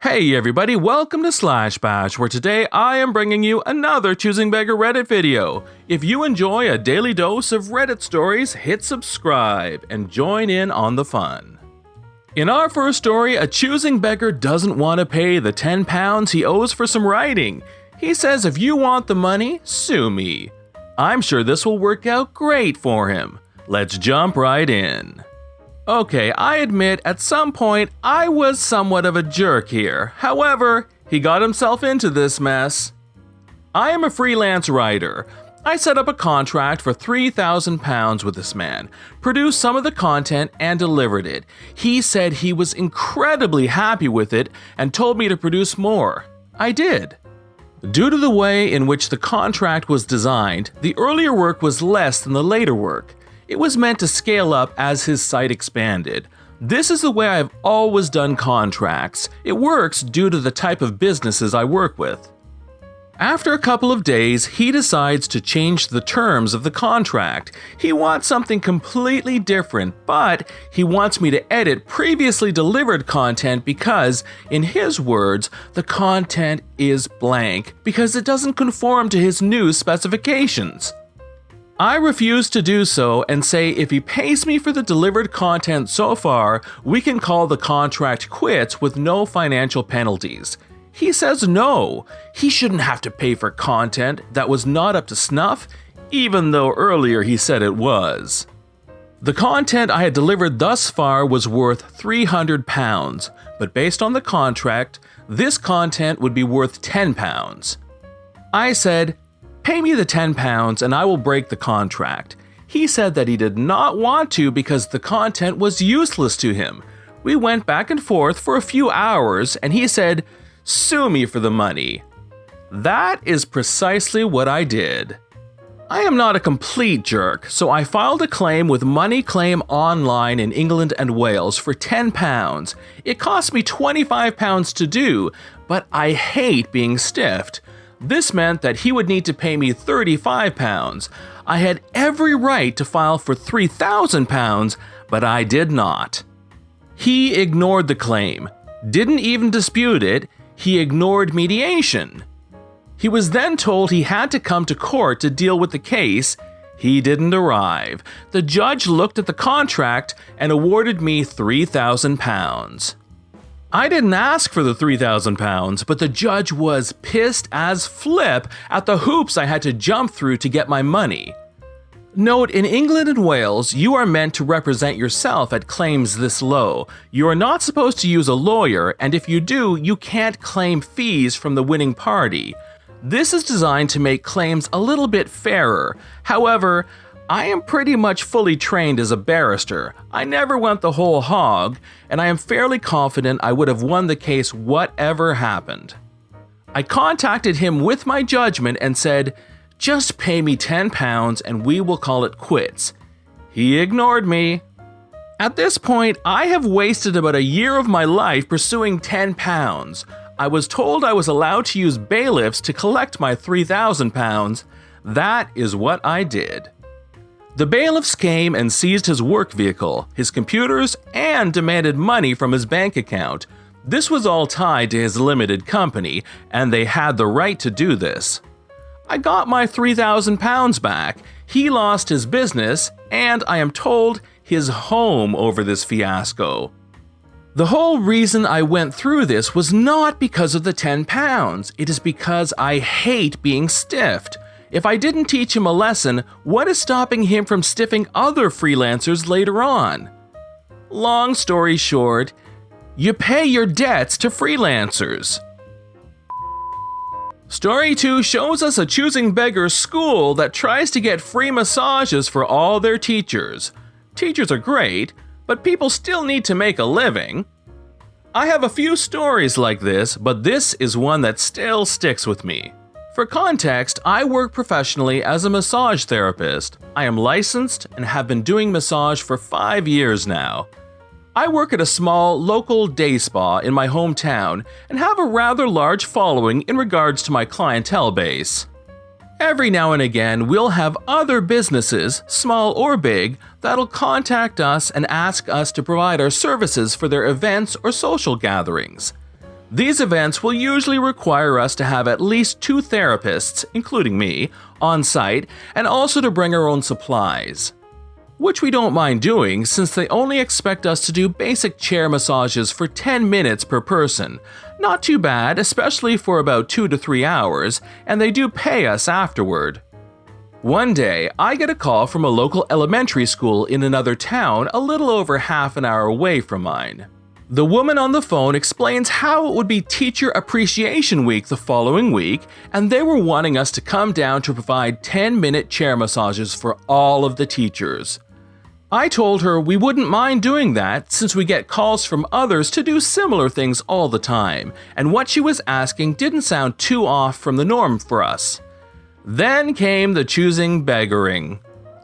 Hey everybody, welcome to Slash Bash, where today I am bringing you another Choosing Beggar Reddit video. If you enjoy a daily dose of Reddit stories, hit subscribe and join in on the fun. In our first story, a choosing beggar doesn't want to pay the £10 he owes for some writing. He says if you want the money, sue me. I'm sure this will work out great for him. Let's jump right in. Okay, I admit at some point I was somewhat of a jerk here. However, he got himself into this mess. I am a freelance writer. I set up a contract for £3,000 with this man, produced some of the content, and delivered it. He said he was incredibly happy with it and told me to produce more. I did. Due to the way in which the contract was designed, the earlier work was less than the later work. It was meant to scale up as his site expanded. This is the way I've always done contracts. It works due to the type of businesses I work with. After a couple of days, he decides to change the terms of the contract. He wants something completely different, but he wants me to edit previously delivered content because, in his words, the content is blank because it doesn't conform to his new specifications. I refuse to do so and say if he pays me for the delivered content so far, we can call the contract quits with no financial penalties. He says no, he shouldn't have to pay for content that was not up to snuff, even though earlier he said it was. The content I had delivered thus far was worth £300, but based on the contract, this content would be worth £10. I said, "Pay me the £10 and I will break the contract." He said that he did not want to because the content was useless to him. We went back and forth for a few hours and he said, "Sue me for the money." That is precisely what I did. I am not a complete jerk, so I filed a claim with Money Claim Online in England and Wales for £10. It cost me £25 to do, but I hate being stiffed. This meant that he would need to pay me £35. I had every right to file for £3,000, but I did not. He ignored the claim, didn't even dispute it, he ignored mediation. He was then told he had to come to court to deal with the case. He didn't arrive. The judge looked at the contract and awarded me £3,000. I didn't ask for the £3,000, but the judge was pissed as flip at the hoops I had to jump through to get my money. Note, in England and Wales, you are meant to represent yourself at claims this low. You are not supposed to use a lawyer, and if you do, you can't claim fees from the winning party. This is designed to make claims a little bit fairer. However, I am pretty much fully trained as a barrister. I never went the whole hog, and I am fairly confident I would have won the case whatever happened. I contacted him with my judgment and said, "Just pay me £10 and we will call it quits." He ignored me. At this point, I have wasted about a year of my life pursuing £10. I was told I was allowed to use bailiffs to collect my £3,000. That is what I did. The bailiffs came and seized his work vehicle, his computers, and demanded money from his bank account. This was all tied to his limited company, and they had the right to do this. I got my £3,000 back, he lost his business, and I am told his home over this fiasco. The whole reason I went through this was not because of the £10, it is because I hate being stiffed. If I didn't teach him a lesson, what is stopping him from stiffing other freelancers later on? Long story short, you pay your debts to freelancers. Story 2 shows us a choosing beggar school that tries to get free massages for all their teachers. Teachers are great, but people still need to make a living. I have a few stories like this, but this is one that still sticks with me. For context, I work professionally as a massage therapist. I am licensed and have been doing massage for 5 years now. I work at a small, local day spa in my hometown and have a rather large following in regards to my clientele base. Every now and again, we'll have other businesses, small or big, that'll contact us and ask us to provide our services for their events or social gatherings. These events will usually require us to have at least 2 therapists, including me, on site, and also to bring our own supplies. Which we don't mind doing since they only expect us to do basic chair massages for 10 minutes per person. Not too bad, especially for about 2 to 3 hours, and they do pay us afterward. One day, I get a call from a local elementary school in another town a little over half an hour away from mine. The woman on the phone explains how it would be Teacher Appreciation Week the following week, and they were wanting us to come down to provide 10-minute chair massages for all of the teachers. I told her we wouldn't mind doing that since we get calls from others to do similar things all the time, and what she was asking didn't sound too off from the norm for us. Then came the choosing beggaring.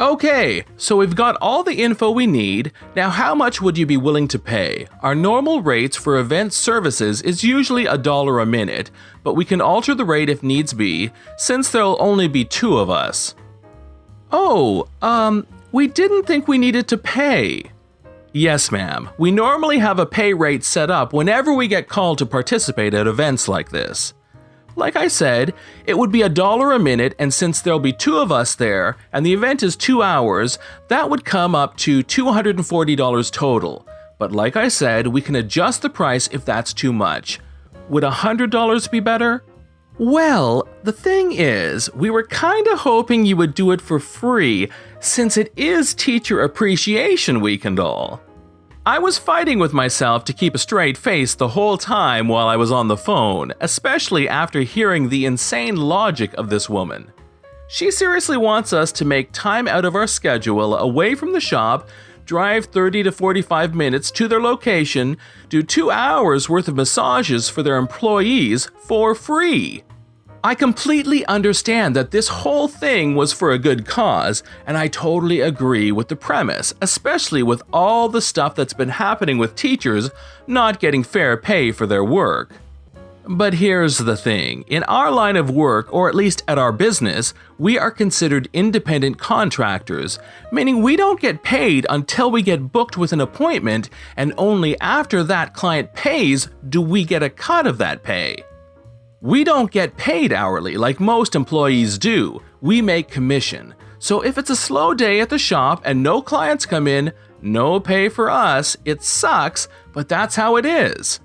Okay, so we've got all the info we need. Now how much would you be willing to pay? Our normal rates for event services is usually $1 a minute, but we can alter the rate if needs be, since there'll only be 2 of us. Oh, we didn't think we needed to pay. Yes, ma'am. We normally have a pay rate set up whenever we get called to participate at events like this. Like I said, it would be $1 a minute, and since there'll be 2 of us there, and the event is 2 hours, that would come up to $240 total. But like I said, we can adjust the price if that's too much. Would $100 be better? Well, the thing is, we were kinda hoping you would do it for free, since it is Teacher Appreciation Week and all. I was fighting with myself to keep a straight face the whole time while I was on the phone, especially after hearing the insane logic of this woman. She seriously wants us to make time out of our schedule away from the shop, drive 30 to 45 minutes to their location, do 2 hours worth of massages for their employees for free. I completely understand that this whole thing was for a good cause, and I totally agree with the premise, especially with all the stuff that's been happening with teachers not getting fair pay for their work. But here's the thing, in our line of work, or at least at our business, we are considered independent contractors, meaning we don't get paid until we get booked with an appointment, and only after that client pays do we get a cut of that pay. We don't get paid hourly like most employees do, we make commission. So if it's a slow day at the shop and no clients come in, no pay for us, it sucks, but that's how it is.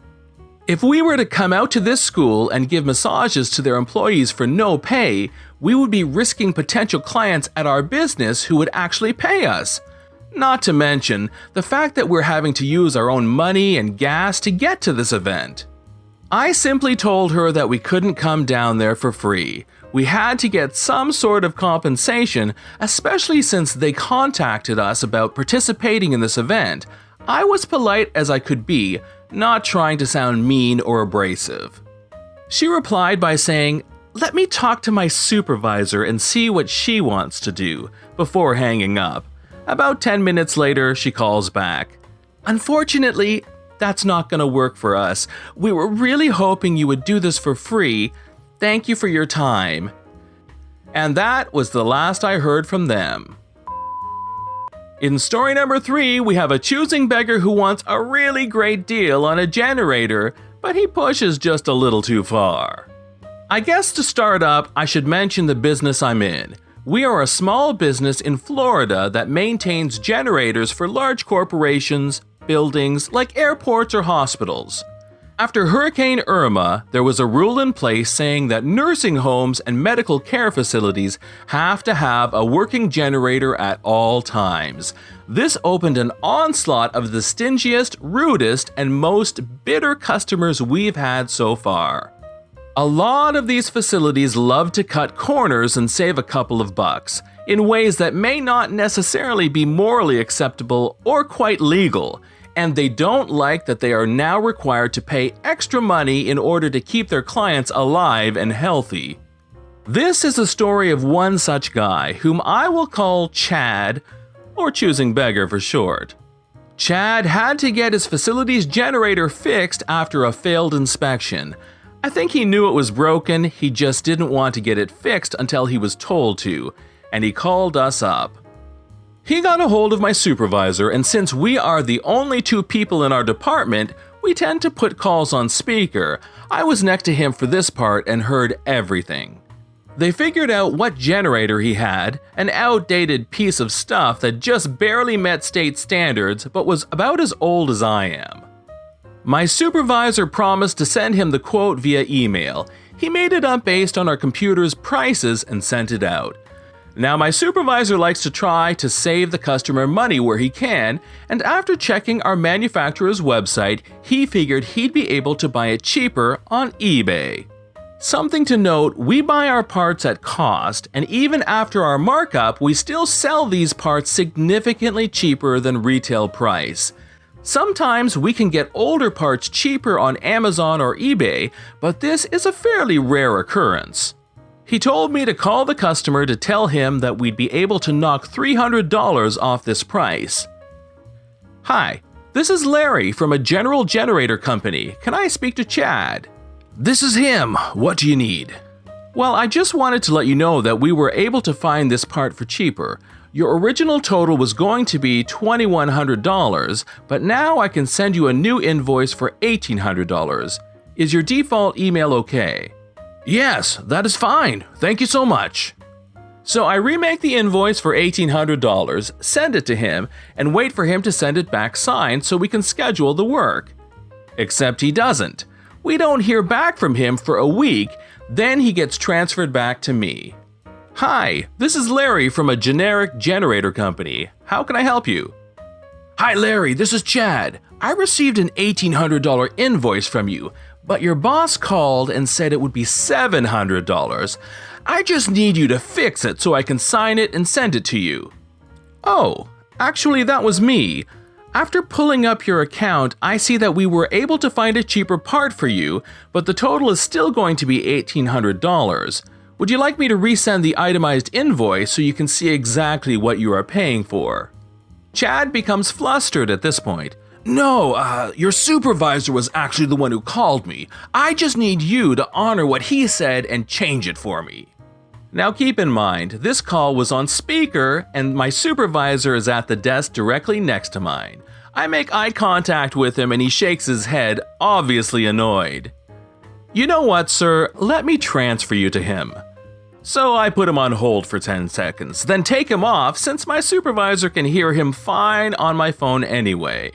If we were to come out to this school and give massages to their employees for no pay, we would be risking potential clients at our business who would actually pay us. Not to mention the fact that we're having to use our own money and gas to get to this event. I simply told her that we couldn't come down there for free. We had to get some sort of compensation, especially since they contacted us about participating in this event. I was polite as I could be, not trying to sound mean or abrasive. She replied by saying, "Let me talk to my supervisor and see what she wants to do," before hanging up. About 10 minutes later, she calls back. "Unfortunately, that's not gonna work for us. We were really hoping you would do this for free. Thank you for your time." And that was the last I heard from them. In story number 3, we have a choosing beggar who wants a really great deal on a generator, but he pushes just a little too far. I guess to start up, I should mention the business I'm in. We are a small business in Florida that maintains generators for large corporations, buildings like airports or hospitals. After Hurricane Irma, there was a rule in place saying that nursing homes and medical care facilities have to have a working generator at all times. This opened an onslaught of the stingiest, rudest, and most bitter customers we've had so far. A lot of these facilities love to cut corners and save a couple of bucks, in ways that may not necessarily be morally acceptable or quite legal. And they don't like that they are now required to pay extra money in order to keep their clients alive and healthy. This is a story of one such guy, whom I will call Chad, or Choosing Beggar for short. Chad had to get his facility's generator fixed after a failed inspection. I think he knew it was broken, he just didn't want to get it fixed until he was told to, and he called us up. He got a hold of my supervisor, and since we are the only 2 people in our department, We tend to put calls on speaker. I was next to him for this part and heard everything. They figured out what generator he had, an outdated piece of stuff that just barely met state standards but was about as old as I am. My supervisor promised to send him the quote via email. He made it up based on our computer's prices and sent it out. Now, my supervisor likes to try to save the customer money where he can, and after checking our manufacturer's website, he figured he'd be able to buy it cheaper on eBay. Something to note, we buy our parts at cost, and even after our markup, we still sell these parts significantly cheaper than retail price. Sometimes we can get older parts cheaper on Amazon or eBay, but this is a fairly rare occurrence. He told me to call the customer to tell him that we'd be able to knock $300 off this price. Hi, this is Larry from a general generator company. Can I speak to Chad? This is him. What do you need? Well, I just wanted to let you know that we were able to find this part for cheaper. Your original total was going to be $2,100, but now I can send you a new invoice for $1,800. Is your default email okay? Yes, that is fine. Thank you so much. So I remake the invoice for $1,800, send it to him, and wait for him to send it back signed so we can schedule the work. Except he doesn't. We don't hear back from him for a week, then he gets transferred back to me. Hi, this is Larry from a generic generator company. How can I help you? Hi Larry, this is Chad. I received an $1,800 invoice from you, but your boss called and said it would be $700. I just need you to fix it so I can sign it and send it to you. Oh, actually that was me. After pulling up your account, I see that we were able to find a cheaper part for you, but the total is still going to be $1,800. Would you like me to resend the itemized invoice so you can see exactly what you are paying for? Chad becomes flustered at this point. No, your supervisor was actually the one who called me. I just need you to honor what he said and change it for me. Now keep in mind, this call was on speaker and my supervisor is at the desk directly next to mine. I make eye contact with him and he shakes his head, obviously annoyed. You know what, sir? Let me transfer you to him. So I put him on hold for 10 seconds, then take him off since my supervisor can hear him fine on my phone anyway.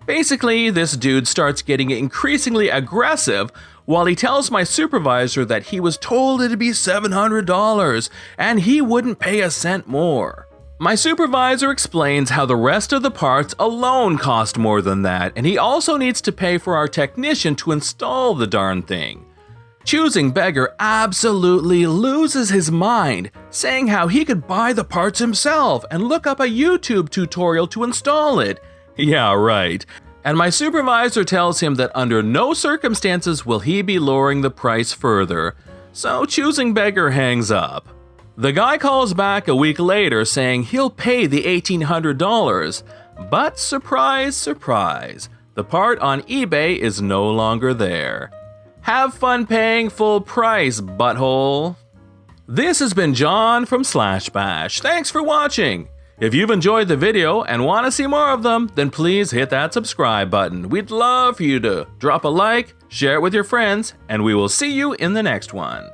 Basically, this dude starts getting increasingly aggressive while he tells my supervisor that he was told it'd be $700 and he wouldn't pay a cent more. My supervisor explains how the rest of the parts alone cost more than that, and he also needs to pay for our technician to install the darn thing. Choosing Beggar absolutely loses his mind, saying how he could buy the parts himself and look up a YouTube tutorial to install it. Yeah, right. And my supervisor tells him that under no circumstances will he be lowering the price further. So Choosing Beggar hangs up. The guy calls back a week later saying he'll pay the $1,800. But surprise, surprise, the part on eBay is no longer there. Have fun paying full price, butthole. This has been John from Slash Bash. Thanks for watching. If you've enjoyed the video and want to see more of them, then please hit that subscribe button. We'd love for you to drop a like, share it with your friends, and we will see you in the next one.